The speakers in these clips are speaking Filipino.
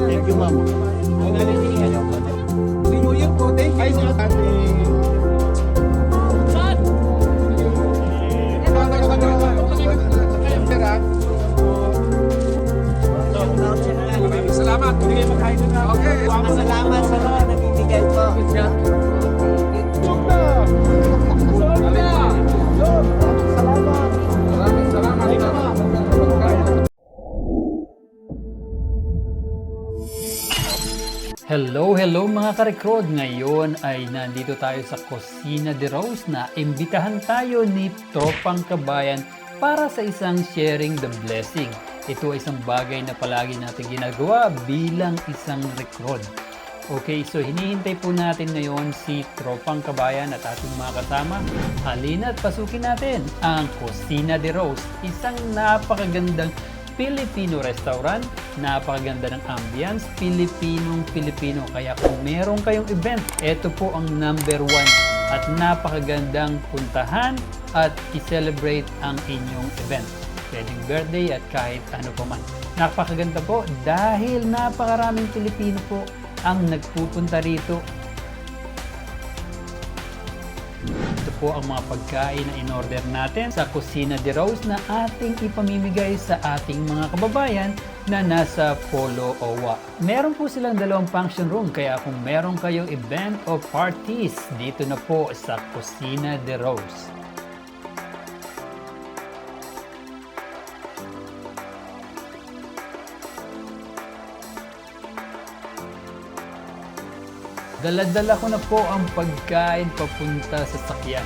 Thank you, ma'am. New Year po, thank you. Ay, sa ating... Saan? Maraming salamat. Hindi kayo magkain na. Okay. Salamat sa mga nabibigay po. Maraming salamat. Hello mga karekrod! Ngayon ay nandito tayo sa Cocina de Rose na imbitahan tayo ni Tropang Kabayan para sa isang sharing the blessing. Ito ay isang bagay na palagi natin ginagawa bilang isang rekrod. Okay, so hinihintay po natin ngayon si Tropang Kabayan at ating mga kasama. Halina't pasukin natin ang Cocina de Rose, isang napakagandang Filipino restaurant, napakaganda ng ambience, Pilipinong-Pilipino. Kaya kung meron kayong event, ito po ang number 1 at napakagandang puntahan at i-celebrate ang inyong event. Pwedeng birthday at kahit ano pa man. Napakaganda po dahil napakaraming Pilipino po ang nagpupunta rito. Ito po ang mga pagkain na in-order natin sa Cocina de Rose na ating ipamimigay sa ating mga kababayan na nasa Polo Owa. Meron po silang 2 function room kaya kung meron kayong event o parties, dito na po sa Cocina de Rose. Dala-dala ko na po ang pagkain papunta sa sakyan.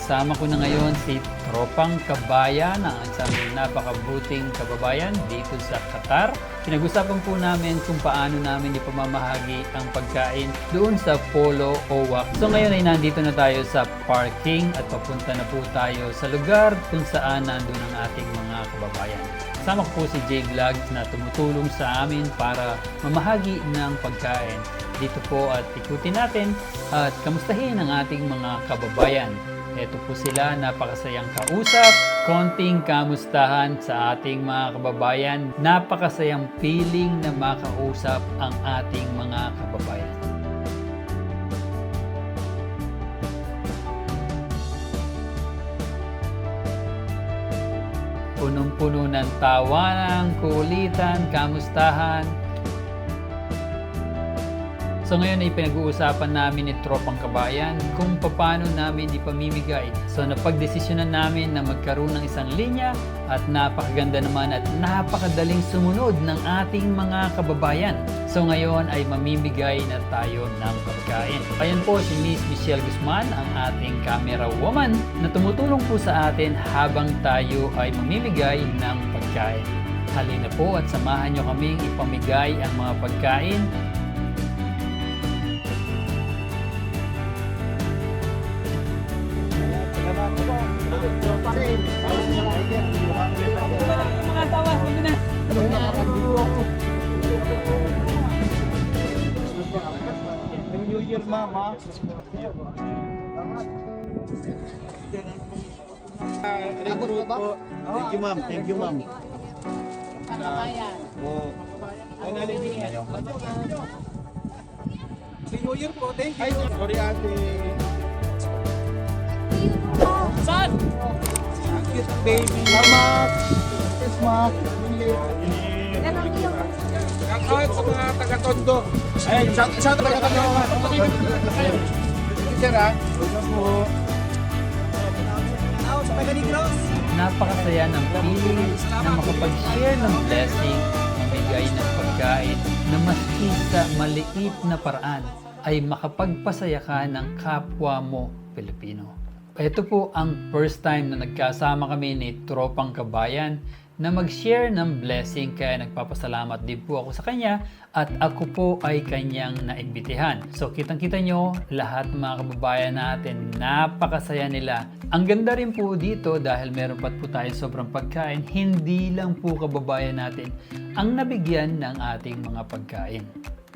Sama ko na ngayon si Tropang Kabayan, ang isang napakabuting kababayan dito sa Qatar. Pinag-usapan po namin kung paano namin ipamamahagi ang pagkain doon sa Polo Owa. So ngayon ay nandito na tayo sa parking at papunta na po tayo sa lugar kung saan nandun ang ating mga kababayan. Kasama ko po si J Vlog na tumutulong sa amin para mamahagi ng pagkain dito po at ikutin natin at kamustahin ang ating mga kababayan. Ito po sila, napakasayang kausap, konting kamustahan sa ating mga kababayan, napakasayang feeling na makausap ang ating mga kababayan. Punong-puno ng tawanan, kulitan, kamustahan. So ngayon ay pinag-uusapan namin ni Tropang Kabayan kung paano namin ipamimigay. So napagdesisyonan namin na magkaroon ng isang linya at napakaganda naman at napakadaling sumunod ng ating mga kababayan. So ngayon ay mamimigay na tayo ng pagkain. Ayan po si Miss Michelle Guzman, ang ating camera woman na tumutulong po sa atin habang tayo ay mamimigay ng pagkain. Halina po at samahan nyo kaming ipamigay ang mga pagkain. New Year, mama. Recruit po. Thank you, ma'am. Thank you, ma'am. New Year po. Thank you. Sorry, ate. Saan? Cute baby. Salamat. Yes, ma'am. Shout sa mga taga-Tondo. Ay, shout taga-Tondo. Sir, ha? Sa taga-Negros. Napakasaya ng feeling na makapag-share ng blessing, mamigay ng pagkain na maski sa maliit na paraan ay makapagpasaya ka ng kapwa mo Pilipino. Ito po ang first time na nagkasama kami ni Tropang Kabayan na mag-share ng blessing, kaya nagpapasalamat din po ako sa kanya at ako po ay kanyang naimbitihan. So kitang-kita nyo, lahat ng mga kababayan natin, napakasaya nila. Ang ganda rin po dito dahil meron pa po tayo sobrang pagkain, hindi lang po kababayan natin ang nabigyan ng ating mga pagkain.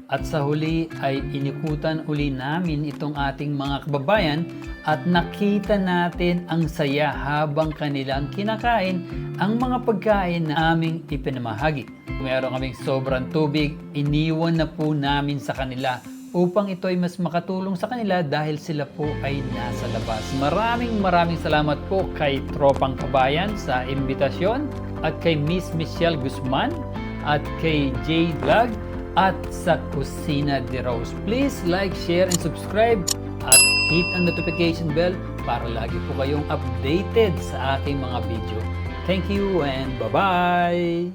At sa huli ay inikutan uli namin itong ating mga kababayan at nakita natin ang saya habang kanilang kinakain ang mga pagkain na aming ipinamahagi. Meron kaming sobrang tubig, iniwan na po namin sa kanila upang ito ay mas makatulong sa kanila dahil sila po ay nasa labas. Maraming salamat po kay Tropang Kabayan sa imbitasyon at kay Miss Michelle Guzman at kay J Vlog at sa Kusina de Rose. Please like, share, and subscribe at hit ang notification bell para lagi po kayong updated sa aking mga video. Thank you and bye-bye!